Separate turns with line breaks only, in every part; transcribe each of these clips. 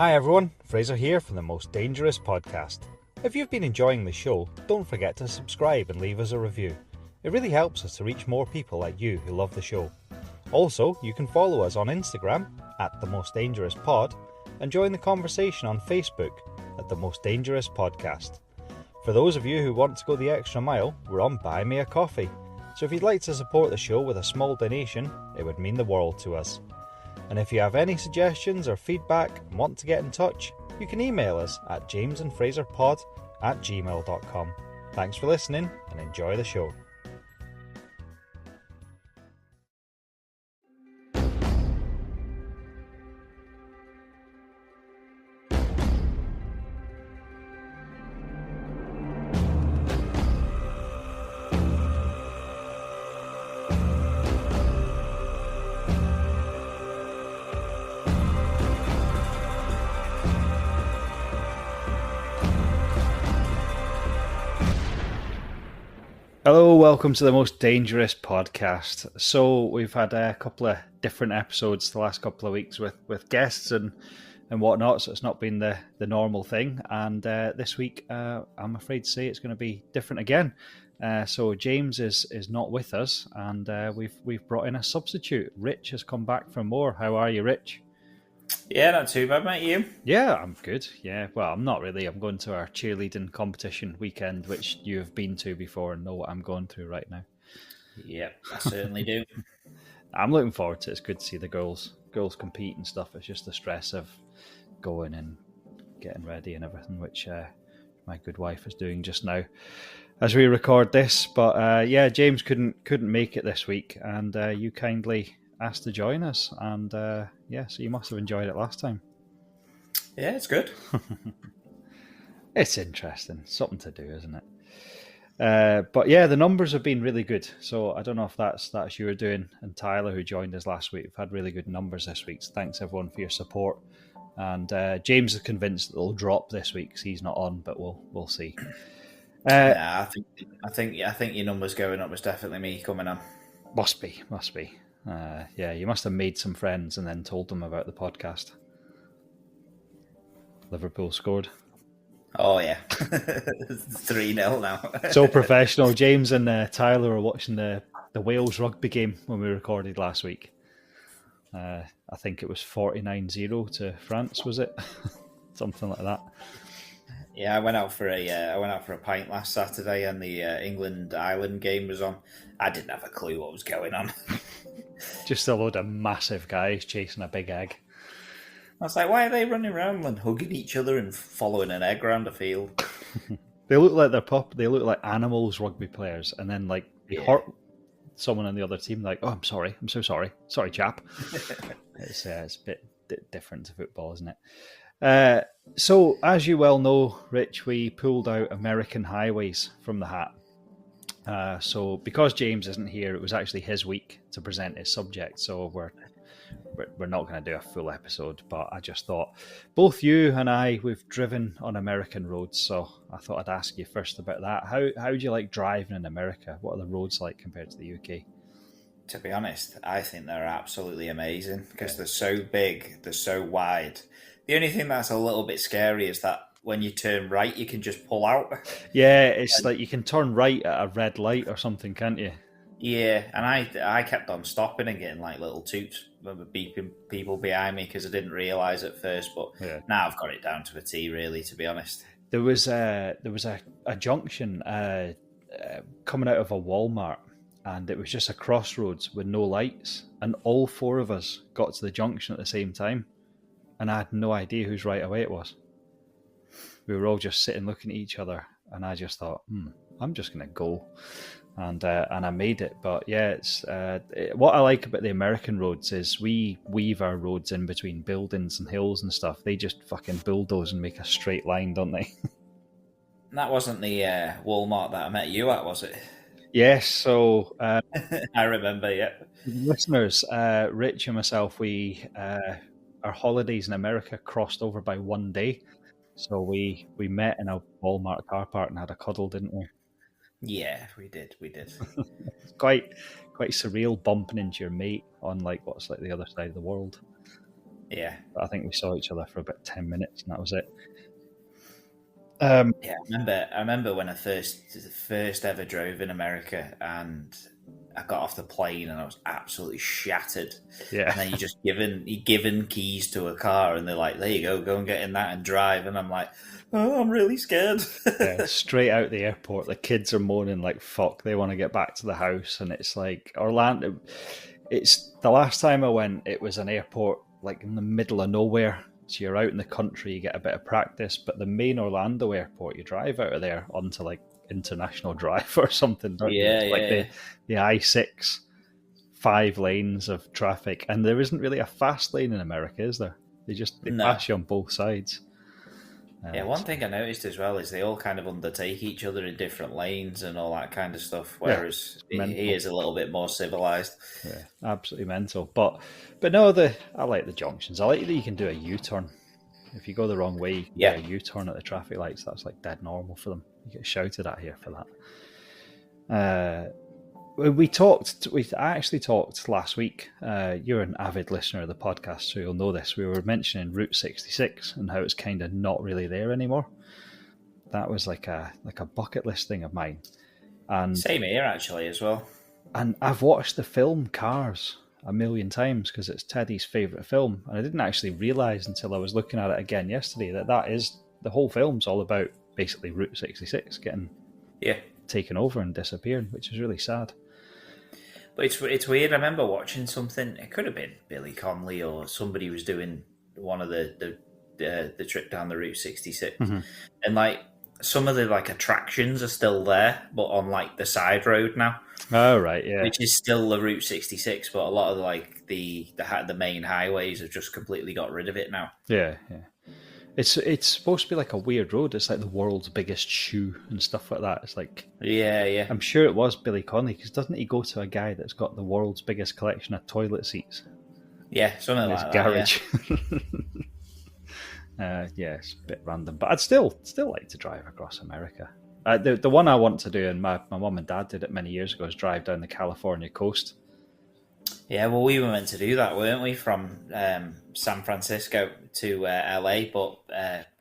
Hi everyone, Fraser here from the Most Dangerous Podcast. If you've been enjoying the show, don't forget to subscribe and leave us a review. It really helps us to reach more people like you who love the show. Also, you can follow us on Instagram at The Most Dangerous Pod and join the conversation on Facebook at The Most Dangerous Podcast. For those of you who want to go the extra mile, we're on Buy Me a Coffee. So if you'd like to support the show with a small donation, it would mean the world to us. And if you have any suggestions or feedback and want to get in touch, you can email us at jamesandfraserpod@gmail.com. Thanks for listening and enjoy the show. Hello, welcome to the Most Dangerous Podcast. So we've had a couple of different episodes the last couple of weeks with guests and whatnot, so it's not been the normal thing. And this week, I'm afraid to say it's going to be different again. So James is not with us, and we've brought in a substitute. Rich has come back for more. How are you, Rich?
Yeah, not too bad, mate. You?
Yeah, I'm good. Yeah, well, I'm not really. I'm going to our cheerleading competition weekend, which you have been to before and know what I'm going through right now.
Yep, I certainly do.
I'm looking forward to it. It's good to see the girls compete and stuff. It's just the stress of going and getting ready and everything, which my good wife is doing just now as we record this. But yeah, James couldn't make it this week, and you kindly asked to join us, and yeah, so you must have enjoyed it last time.
Yeah, it's good.
It's interesting, something to do, isn't it? But yeah, the numbers have been really good. So I don't know if that's you were doing, and Tyler, who joined us last week. We've had really good numbers this week. So thanks everyone for your support. And James is convinced that they'll drop this week because he's not on, but we'll see.
Yeah, I think your numbers going up was definitely me coming on.
Must be. Yeah, you must have made some friends and then told them about the podcast. Liverpool scored.
Oh yeah, 3-0 now.
So professional. James and Tyler were watching the Wales rugby game when we recorded last week. I think it was 49-0 to France, was it? Something like that.
Yeah, I went out for a pint last Saturday, and the England-Ireland game was on. I didn't have a clue what was going on.
Just a load of massive guys chasing a big egg.
I was like, why are they running around and hugging each other and following an egg around a field?
They look like they look like animals, rugby players, and then like they hurt someone on the other team. Like, oh, I'm sorry, I'm so sorry, chap. It's a bit different to football, isn't it? So, as you well know, Rich, we pulled out American Highways from the hat. So, because James isn't here, it was actually his week to present his subject. So, we're not going to do a full episode, but I just thought both you and we've driven on American roads, so I thought I'd ask you first about that. How do you like driving in America? What are the roads like compared to the UK?
To be honest, I think they're absolutely amazing because they're so big, they're so wide. The only thing that's a little bit scary is that when you turn right, you can just pull out.
Yeah, it's like you can turn right at a red light or something, can't you?
Yeah, and I kept on stopping and getting like little toots, beeping people behind me because I didn't realise at first. But now I've got it down to a T, really, to be honest.
There was a junction coming out of a Walmart, and it was just a crossroads with no lights, and all four of us got to the junction at the same time, and I had no idea whose right away it was. We were all just sitting looking at each other, and I just thought, I'm just going to go. And I made it. But yeah, it's what I like about the American roads is we weave our roads in between buildings and hills and stuff. They just fucking bulldoze and make a straight line, don't they?
That wasn't the Walmart that I met you at, was it?
Yes, so
I remember, yeah.
Listeners, Rich and myself, our holidays in America crossed over by one day. So we met in a Walmart car park and had a cuddle, didn't we?
Yeah, we did.
It's quite surreal bumping into your mate on like what's like the other side of the world.
Yeah.
But I think we saw each other for about 10 minutes, and that was it.
Yeah, I remember when I first ever drove in America, and I got off the plane and I was absolutely shattered.
Yeah.
And then you're given keys to a car, and they're like, "There you go and get in that and drive." And I'm like, "Oh, I'm really scared."
Yeah, straight out the airport, the kids are moaning like fuck, they want to get back to the house, and it's like Orlando. It's the last time I went, it was an airport like in the middle of nowhere. So you're out in the country, you get a bit of practice, but the main Orlando airport, you drive out of there onto like International Drive or something, don't you?
Yeah,
It's like
yeah.
the I-6, 5 lanes of traffic, and there isn't really a fast lane in America, is there? They
No.
pass you on both sides.
Yeah, one thing I noticed as well is they all kind of undertake each other in different lanes and all that kind of stuff, whereas he is a little bit more civilized.
Yeah, absolutely mental. But no, I like the junctions. I like that you can do a U-turn. If you go the wrong way, you can do a U-turn at the traffic lights. That's like dead normal for them. You get shouted at here for that. I actually talked last week. You're an avid listener of the podcast, so you'll know this. We were mentioning Route 66 and how it's kind of not really there anymore. That was like a bucket list thing of mine. And
same here actually as well.
And I've watched the film Cars a million times because it's Teddy's favourite film, and I didn't actually realise until I was looking at it again yesterday that is the whole film's all about basically Route 66 getting taken over and disappearing, which is really sad.
But it's weird. I remember watching something. It could have been Billy Connolly or somebody was doing one of the trip down the Route 66, and like some of the like attractions are still there, but on like the side road now.
Oh right, yeah.
Which is still the Route 66, but a lot of like the main highways have just completely got rid of it now.
Yeah, yeah. It's supposed to be like a weird road. It's like the world's biggest shoe and stuff like that. It's like
yeah.
I'm sure it was Billy Connolly because doesn't he go to a guy that's got the world's biggest collection of toilet seats?
Yeah, something like that.
Garage. Yeah, it's a bit random, but I'd still like to drive across America. The one I want to do, and my mum and dad did it many years ago, is drive down the California coast.
Yeah, well, we were meant to do that, weren't we, from San Francisco to LA, but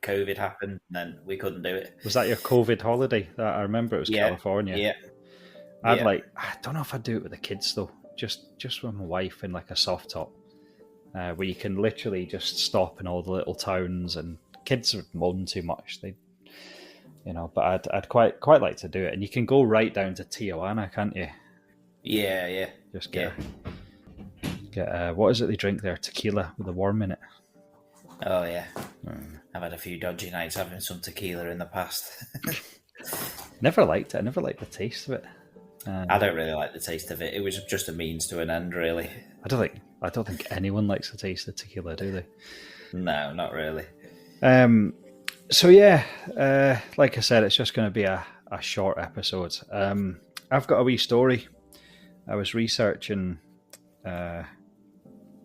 COVID happened, and then we couldn't do it.
Was that your COVID holiday? I remember it was California.
Yeah.
I don't know if I'd do it with the kids though. Just with my wife in like a soft top, where you can literally just stop in all the little towns, and kids would moan too much. But I'd quite like to do it, and you can go right down to Tijuana, can't you?
Yeah.
Just get what is it they drink there? Tequila with a worm in it.
Oh yeah. I've had a few dodgy nights having some tequila in the past.
Never liked it. I never liked the taste of it.
I don't really like the taste of it. It was just a means to an end, really.
I don't think anyone likes the taste of tequila, do they?
No, not really.
So yeah, like I said, it's just going to be a short episode. I've got a wee story. I was researching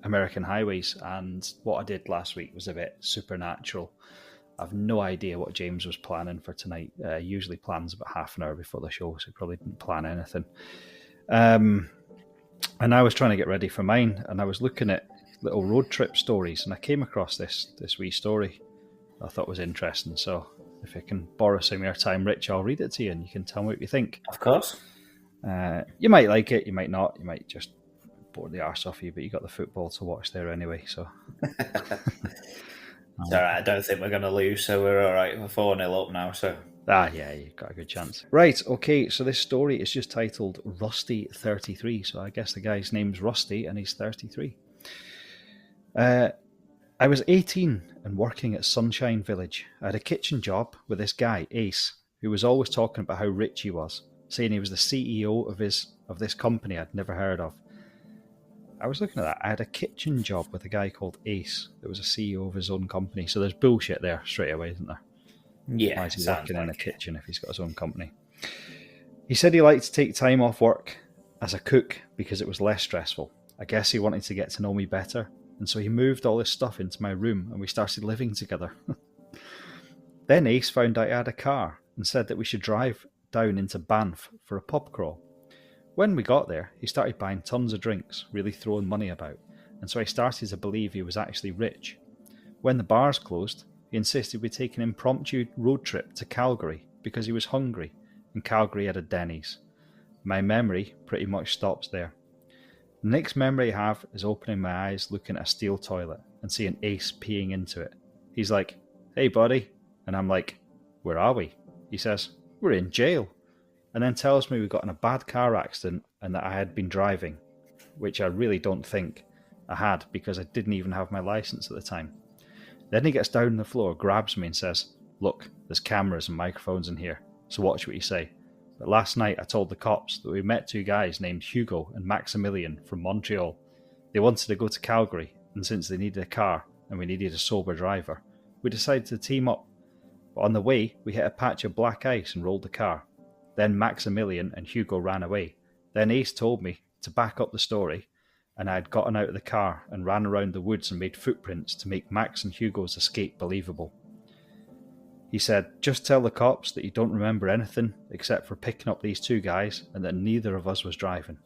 American highways, and what I did last week was a bit supernatural. I've no idea what James was planning for tonight. He usually plans about half an hour before the show, so he probably didn't plan anything. And I was trying to get ready for mine, and I was looking at little road trip stories, and I came across this wee story I thought was interesting. So if I can borrow some of your time, Rich, I'll read it to you, and you can tell me what you think.
Of course.
You might like it, you might not. You might just bore the arse off you, but you got the football to watch there anyway, so...
It's all right. I don't think we're going to lose, so we're all right. We're 4-0 up now, so...
Yeah, you've got a good chance. Right, okay, so this story is just titled Rusty 33, so I guess the guy's name's Rusty, and he's 33. I was 18 and working at Sunshine Village. I had a kitchen job with this guy, Ace, who was always talking about how rich he was, saying he was the CEO of this company I'd never heard of. I was looking at that. I had a kitchen job with a guy called Ace that was a CEO of his own company. So there's bullshit there straight away, isn't there?
Yeah.
Why is he working in a kitchen if he's got his own company? He said he liked to take time off work as a cook because it was less stressful. I guess he wanted to get to know me better. And so he moved all his stuff into my room and we started living together. Then Ace found out I had a car and said that we should drive down into Banff for a pub crawl. When we got there, he started buying tons of drinks, really throwing money about, and so I started to believe he was actually rich. When the bars closed, he insisted we take an impromptu road trip to Calgary because he was hungry, and Calgary had a Denny's. My memory pretty much stops there. The next memory I have is opening my eyes looking at a steel toilet and seeing Ace peeing into it. He's like, "Hey buddy," and I'm like, "Where are we?" He says, "We're in jail," and then tells me we got in a bad car accident and that I had been driving, which I really don't think I had because I didn't even have my license at the time. Then he gets down on the floor, grabs me and says, "Look, there's cameras and microphones in here, so watch what you say. But last night I told the cops that we met two guys named Hugo and Maximilian from Montreal. They wanted to go to Calgary, and since they needed a car and we needed a sober driver, we decided to team up. But on the way, we hit a patch of black ice and rolled the car. Then Maximilian and Hugo ran away. Then Ace told me to back up the story, and I had gotten out of the car and ran around the woods and made footprints to make Max and Hugo's escape believable. He said, just tell the cops that you don't remember anything except for picking up these two guys and that neither of us was driving.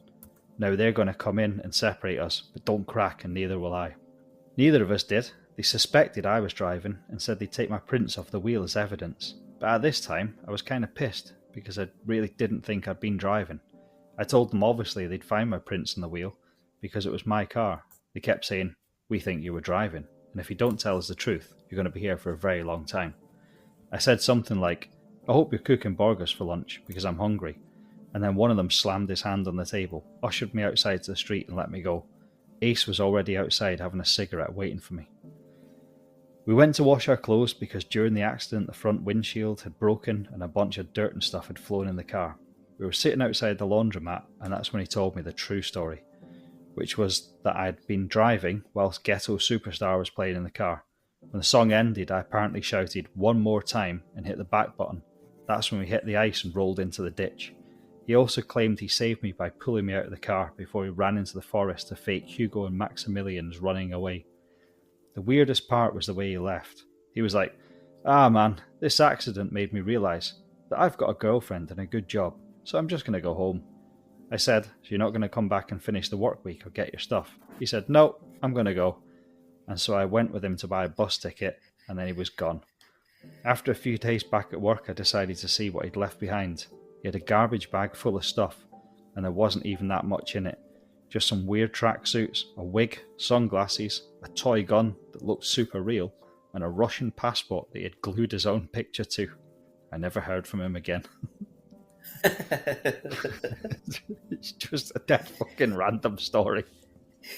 Now they're going to come in and separate us, but don't crack and neither will I." Neither of us did. They suspected I was driving and said they'd take my prints off the wheel as evidence. But at this time, I was kind of pissed because I really didn't think I'd been driving. I told them obviously they'd find my prints on the wheel because it was my car. They kept saying, "We think you were driving, and if you don't tell us the truth, you're going to be here for a very long time." I said something like, "I hope you're cooking burgers for lunch because I'm hungry." And then one of them slammed his hand on the table, ushered me outside to the street and let me go. Ace was already outside having a cigarette waiting for me. We went to wash our clothes because during the accident the front windshield had broken and a bunch of dirt and stuff had flown in the car. We were sitting outside the laundromat and that's when he told me the true story, which was that I had been driving whilst Ghetto Superstar was playing in the car. When the song ended, I apparently shouted "one more time" and hit the back button. That's when we hit the ice and rolled into the ditch. He also claimed he saved me by pulling me out of the car before he ran into the forest to fake Hugo and Maximilian's running away. The weirdest part was the way he left. He was like, "Ah man, this accident made me realise that I've got a girlfriend and a good job, so I'm just going to go home." I said, "So you're not going to come back and finish the work week or get your stuff?" He said, "No, I'm going to go." And so I went with him to buy a bus ticket, and then he was gone. After a few days back at work, I decided to see what he'd left behind. He had a garbage bag full of stuff, and there wasn't even that much in it. Just some weird tracksuits, a wig, sunglasses, a toy gun that looked super real, and a Russian passport that he had glued his own picture to. I never heard from him again. It's just a dead fucking random story.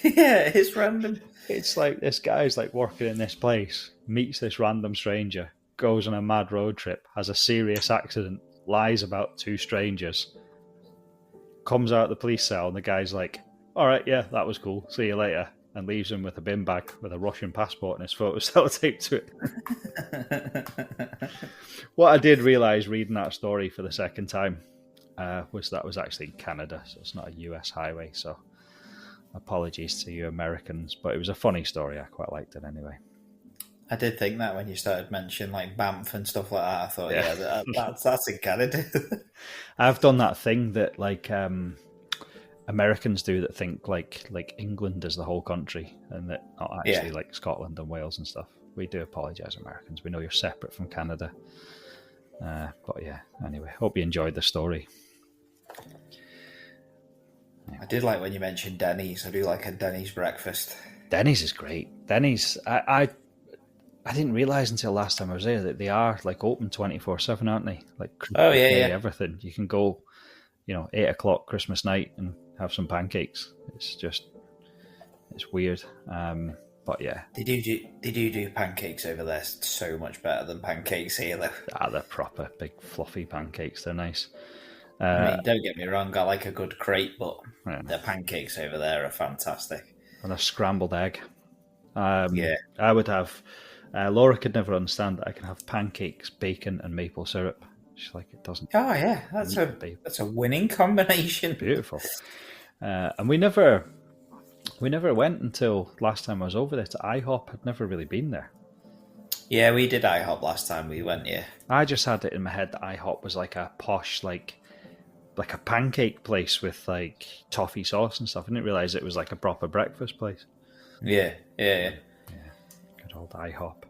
Yeah, it's random.
It's like this guy's like working in this place, meets this random stranger, goes on a mad road trip, has a serious accident, lies about two strangers, comes out of the police cell, and the guy's like, "Alright, yeah, that was cool, see you later," and leaves him with a bin bag with a Russian passport and his photo sellotape to it. What I did realise reading that story for the second time was that was actually in Canada, so it's not a US highway, so apologies to you Americans, but it was a funny story. I quite liked it anyway.
I did think that when you started mentioning like Banff and stuff like that, I thought, yeah, that's in Canada.
I've done that thing that like Americans do that think like England is the whole country and that not actually like Scotland and Wales and stuff. We do apologise, Americans. We know you're separate from Canada. But yeah, anyway, hope you enjoyed the story.
I did like when you mentioned Denny's. I do like a Denny's breakfast.
Denny's is great. Denny's, I didn't realise until last time I was there that they are like open 24/7, aren't they? Like Christmas Day, everything. You can go, 8 o'clock Christmas night and have some pancakes. It's weird. But yeah,
they do pancakes over there so much better than pancakes here, though.
They're proper big fluffy pancakes. They're nice.
I mean, don't get me wrong, I like a good crepe, but the pancakes over there are fantastic.
And a scrambled egg. I would have. Laura could never understand that I can have pancakes, bacon, and maple syrup. She's like, it doesn't.
Oh yeah, that's a winning combination.
Beautiful. And we never went until last time I was over there to IHOP. I'd never really been there.
Yeah, we did IHOP last time we went. Yeah,
I just had it in my head that IHOP was like a posh like a pancake place with like toffee sauce and stuff. I didn't realise it was like a proper breakfast place.
Yeah.
Good old IHOP.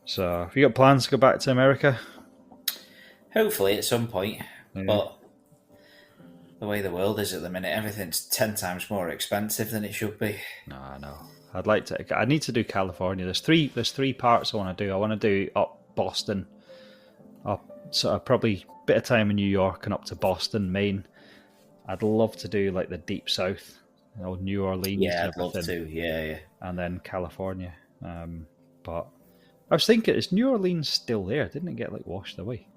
So, have you got plans to go back to America?
Hopefully at some point,
Yeah.
but the way the world is at the minute, everything's 10 times more expensive than it should be.
No, I know. I'd like to. I need to do California. There's three parts I want to do. I want to do up Boston, up sort of probably a bit of time in New York and up to Boston, Maine. I'd love to do like the deep south, New Orleans.
Yeah,
and
I'd love
everything,
to. Yeah.
and then California. But I was thinking, is New Orleans still there? Didn't it get like washed away?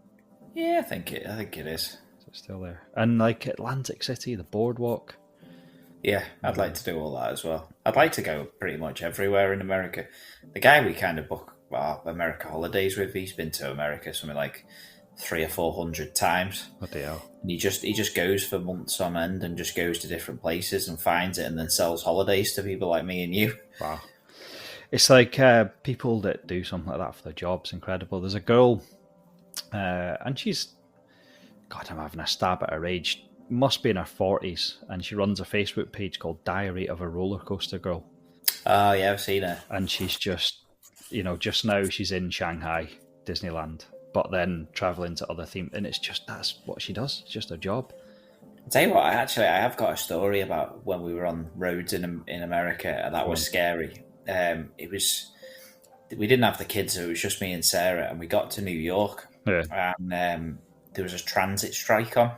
Yeah, I think it is.
So it's still there. And like Atlantic City, the boardwalk.
Yeah, I'd like to do all that as well. I'd like to go pretty much everywhere in America. The guy we kind of book our America holidays with, he's been to America something like 300 or 400 times.
What the hell?
And he just goes for months on end and just goes to different places and finds it and then sells holidays to people like me and you.
Wow. It's like people that do something like that for their jobs. Incredible. There's a girl, and she's, God, I'm having a stab at her age. Must be in her 40s, and she runs a Facebook page called Diary of a Roller Coaster Girl.
Oh, yeah, I've seen her.
And she's just, just now she's in Shanghai, Disneyland, but then traveling to other themes. And that's what she does. It's just her job.
I'll tell you what, I have got a story about when we were on roads in America, and that was scary. We didn't have the kids, so it was just me and Sarah, and we got to New York, and there was a transit strike on.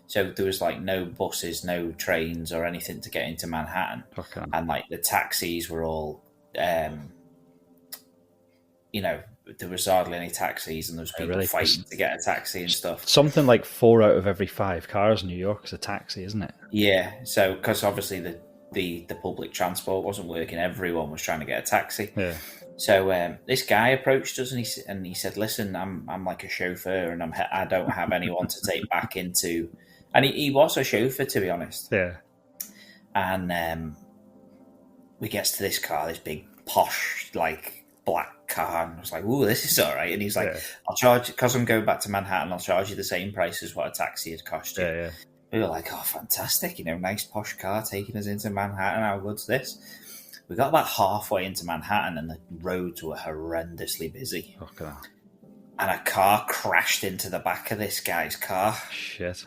So there was like no buses, no trains or anything to get into Manhattan.
Okay.
And like the taxis were all, there was hardly any taxis and there was people fighting to get a taxi and stuff.
Something like 4 out of every 5 cars in New York is a taxi, isn't it?
Yeah. So, because obviously the public transport wasn't working, everyone was trying to get a taxi.
Yeah.
So this guy approached us and he said, "Listen, I'm like a chauffeur and I don't have anyone to take back into." And he was a chauffeur, to be honest.
Yeah.
And we gets to this car, this big posh, like black car, and I was like, "Ooh, this is all right." And he's like, "I'll charge you, because I'm going back to Manhattan. I'll charge you the same price as what a taxi had cost you."
Yeah.
We were like, "Oh, fantastic! Nice posh car taking us into Manhattan. How good's this?" We got about halfway into Manhattan, and the roads were horrendously busy.
Okay.
And a car crashed into the back of this guy's car.
Shit.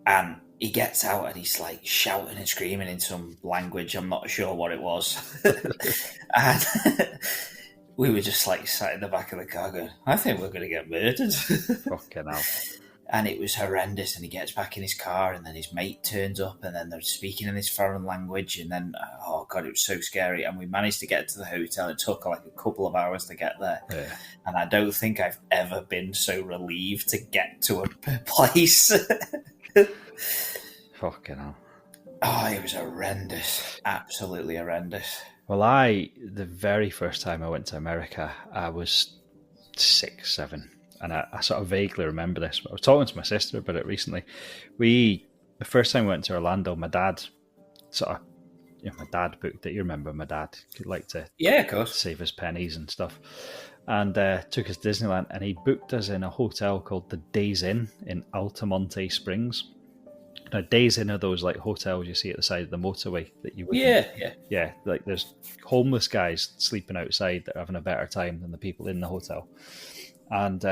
And he gets out and he's like shouting and screaming in some language. I'm not sure what it was. And we were just like sat in the back of the car going, "I think we're going to get murdered."
Fucking hell.
And it was horrendous. And he gets back in his car and then his mate turns up and then they're speaking in this foreign language. And then, oh God, it was so scary. And we managed to get to the hotel. It took like a couple of hours to get there.
Yeah.
And I don't think I've ever been so relieved to get to a place.
Fucking hell.
Oh, it was horrendous. Absolutely horrendous.
Well, the very first time I went to America, I was 6, 7. And I sort of vaguely remember this. I was talking to my sister about it recently. The first time we went to Orlando, my dad my dad booked it. You remember my dad could like to
of course,
save his pennies and stuff. And took us to Disneyland, and he booked us in a hotel called the Days Inn in Altamonte Springs. Now, Days Inn are those like hotels you see at the side of the motorway that you would. Yeah. Like there's homeless guys sleeping outside that are having a better time than the people in the hotel. And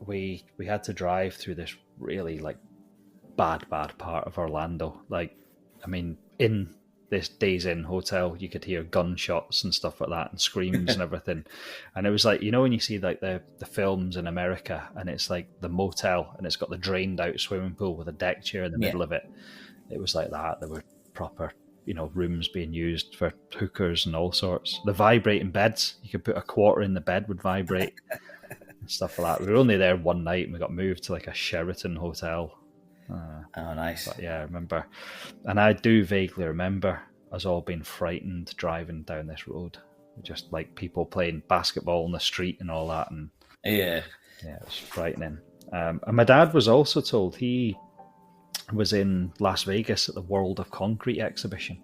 we had to drive through this really like bad part of Orlando. Like, I mean, in this Days Inn hotel, you could hear gunshots and stuff like that and screams and everything. And it was like, when you see like the films in America and it's like the motel and it's got the drained out swimming pool with a deck chair in the middle of it. It was like that. There were proper, rooms being used for hookers and all sorts. The vibrating beds, you could put a quarter in the bed, would vibrate and stuff like that. We were only there one night and we got moved to like a Sheraton hotel.
Oh, nice.
But yeah, I remember. And I do vaguely remember us all being frightened driving down this road. Just like people playing basketball on the street and all that. And
yeah,
it was frightening. And my dad was also told he was in Las Vegas at the World of Concrete exhibition.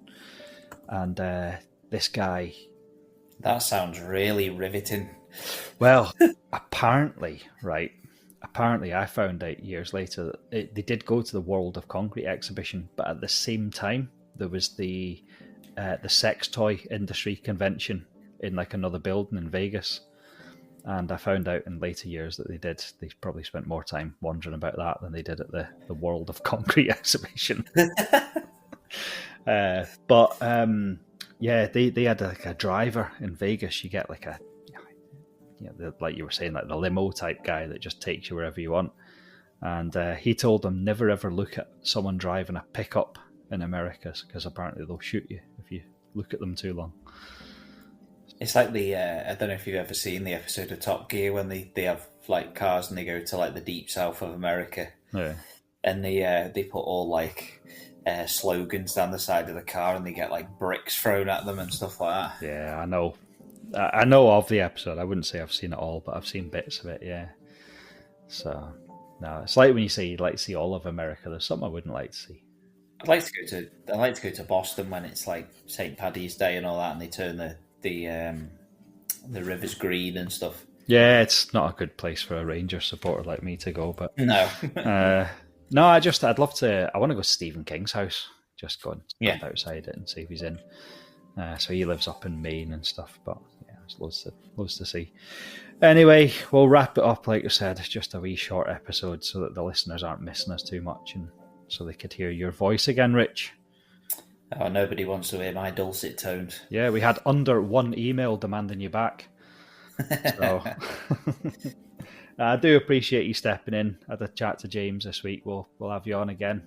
And this guy...
That sounds really riveting.
Well, apparently I found out years later that they did go to the World of Concrete exhibition, but at the same time there was the the sex toy industry convention in like another building in Vegas. And I found out in later years that they probably spent more time wondering about that than they did at the World of Concrete exhibition. But they had like a driver in Vegas. You get like like you were saying, like the limo type guy that just takes you wherever you want. And he told them never ever look at someone driving a pickup in America, because apparently they'll shoot you if you look at them too long.
It's like I don't know if you've ever seen the episode of Top Gear when they have like cars and they go to like the deep south of America.
Yeah.
And they put all like slogans down the side of the car and they get like bricks thrown at them and stuff like that.
Yeah, I know. I know of the episode. I wouldn't say I've seen it all, but I've seen bits of it, yeah. So, no, it's like when you say you'd like to see all of America, there's something I wouldn't like to see.
I'd like to go to Boston when it's like St. Paddy's Day and all that, and they turn the rivers green and stuff.
Yeah, it's not a good place for a Rangers supporter like me to go, but
no.
No, I'd love to. I want to go to Stephen King's house. Just go and stand outside it and see if he's in. So he lives up in Maine and stuff, but yeah, there's loads to see. Anyway, we'll wrap it up. Like I said, just a wee short episode so that the listeners aren't missing us too much, and so they could hear your voice again, Rich.
Oh, nobody wants to hear my dulcet tones.
Yeah, we had under one email demanding you back. So I do appreciate you stepping in. I had a chat to James this week. We'll have you on again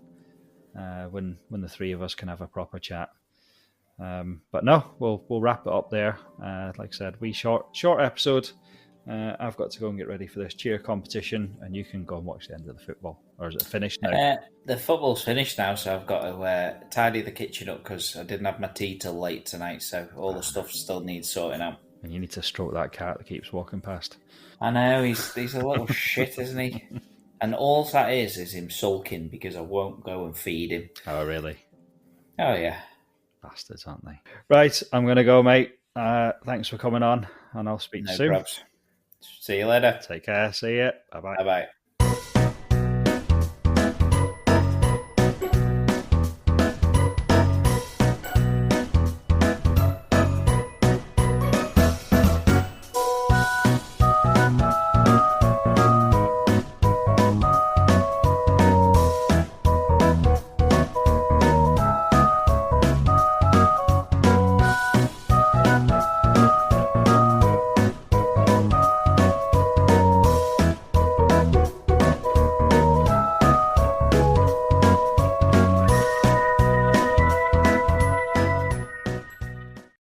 when the three of us can have a proper chat. But no, we'll wrap it up there. Like I said, wee short episode. I've got to go and get ready for this cheer competition, and you can go and watch the end of the football. Or is it finished now?
The football's finished now, so I've got to tidy the kitchen up because I didn't have my tea till late tonight, so all the stuff still needs sorting out.
And you need to stroke that cat that keeps walking past.
I know, he's a little shit, isn't he? And all that is him sulking because I won't go and feed him.
Oh, really?
Oh, yeah.
Bastards, aren't they? Right, I'm going to go, mate. Thanks for coming on, and I'll speak to you soon.
Probs. See you later.
Take care. See you. Bye-bye.
Bye-bye.